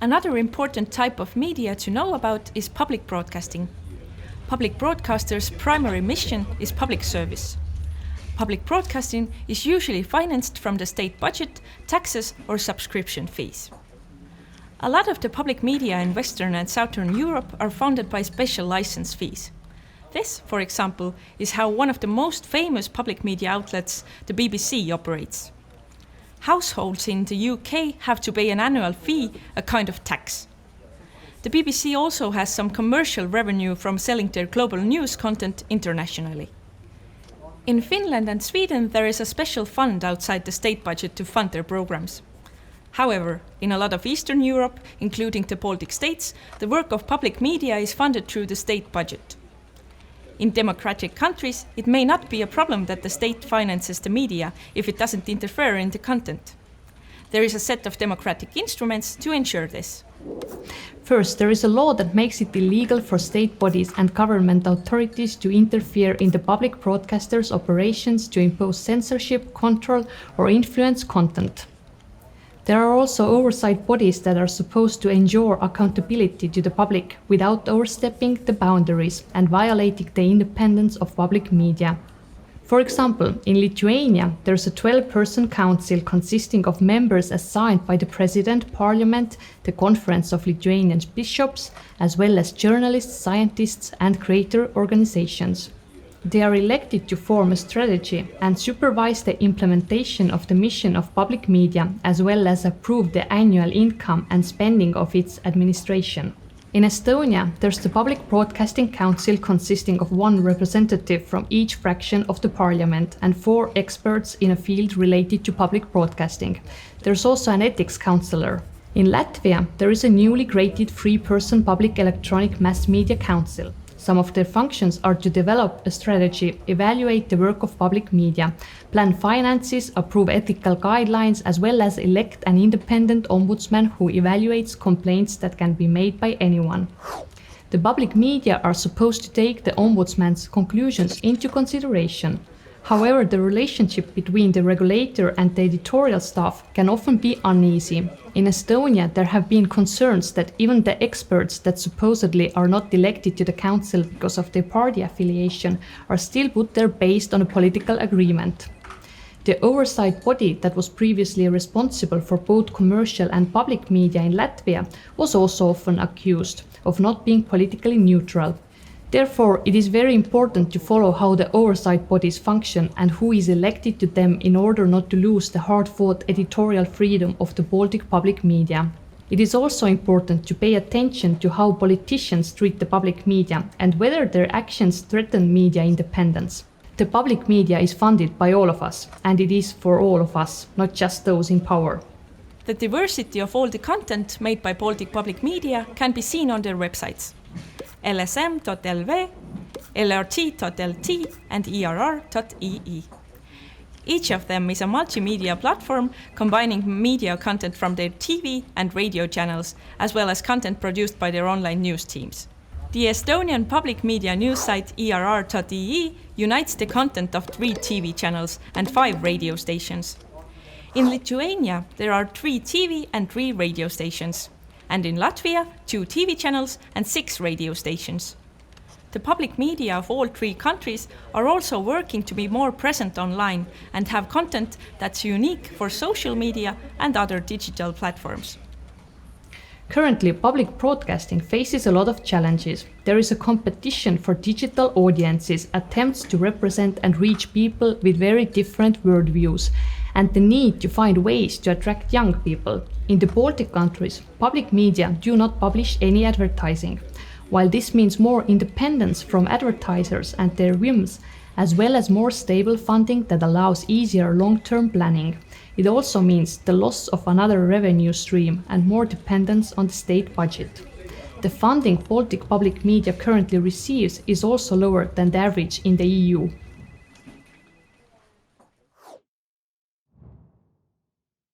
Another important type of media to know about is public broadcasting. Public broadcasters' primary mission is public service. Public broadcasting is usually financed from the state budget, taxes, or subscription fees. A lot of the public media in Western and Southern Europe are funded by special license fees. This, for example, is how one of the most famous public media outlets, the BBC, operates. Households in the UK have to pay an annual fee, a kind of tax. The BBC also has some commercial revenue from selling their global news content internationally. In Finland and Sweden, there is a special fund outside the state budget to fund their programs. However, in a lot of Eastern Europe, including the Baltic states, the work of public media is funded through the state budget. In democratic countries, it may not be a problem that the state finances the media if it doesn't interfere in the content. There is a set of democratic instruments to ensure this. First, there is a law that makes it illegal for state bodies and government authorities to interfere in the public broadcasters' operations to impose censorship, control, or influence content. There are also oversight bodies that are supposed to ensure accountability to the public without overstepping the boundaries and violating the independence of public media. For example, in Lithuania, there's a 12-person council consisting of members assigned by the President, Parliament, the Conference of Lithuanian Bishops, as well as journalists, scientists, and creator organizations. They are elected to form a strategy and supervise the implementation of the mission of public media, as well as approve the annual income and spending of its administration. In Estonia, there's the Public Broadcasting Council consisting of one representative from each fraction of the parliament and 4 experts in a field related to public broadcasting. There's also an ethics councillor. In Latvia, there is a newly created 3-person public electronic mass media council. Some of their functions are to develop a strategy, evaluate the work of public media, plan finances, approve ethical guidelines, as well as elect an independent ombudsman who evaluates complaints that can be made by anyone. The public media are supposed to take the ombudsman's conclusions into consideration. However, the relationship between the regulator and the editorial staff can often be uneasy. In Estonia, there have been concerns that even the experts that supposedly are not elected to the council because of their party affiliation are still put there based on a political agreement. The oversight body that was previously responsible for both commercial and public media in Latvia was also often accused of not being politically neutral. Therefore, it is very important to follow how the oversight bodies function and who is elected to them in order not to lose the hard-fought editorial freedom of the Baltic public media. It is also important to pay attention to how politicians treat the public media and whether their actions threaten media independence. The public media is funded by all of us, and it is for all of us, not just those in power. The diversity of all the content made by Baltic public media can be seen on their websites: lsm.lv, lrt.lt, and err.ee. Each of them is a multimedia platform combining media content from their TV and radio channels, as well as content produced by their online news teams. The Estonian public media news site err.ee unites the content of 3 TV channels and 5 radio stations. In Lithuania, there are 3 TV and 3 radio stations, and in Latvia, 2 TV channels and 6 radio stations. The public media of all 3 countries are also working to be more present online and have content that's unique for social media and other digital platforms. Currently, public broadcasting faces a lot of challenges. There is a competition for digital audiences, attempts to represent and reach people with very different worldviews, and the need to find ways to attract young people. In the Baltic countries, public media do not publish any advertising. While this means more independence from advertisers and their whims, as well as more stable funding that allows easier long-term planning, it also means the loss of another revenue stream and more dependence on the state budget. The funding Baltic public media currently receives is also lower than the average in the EU.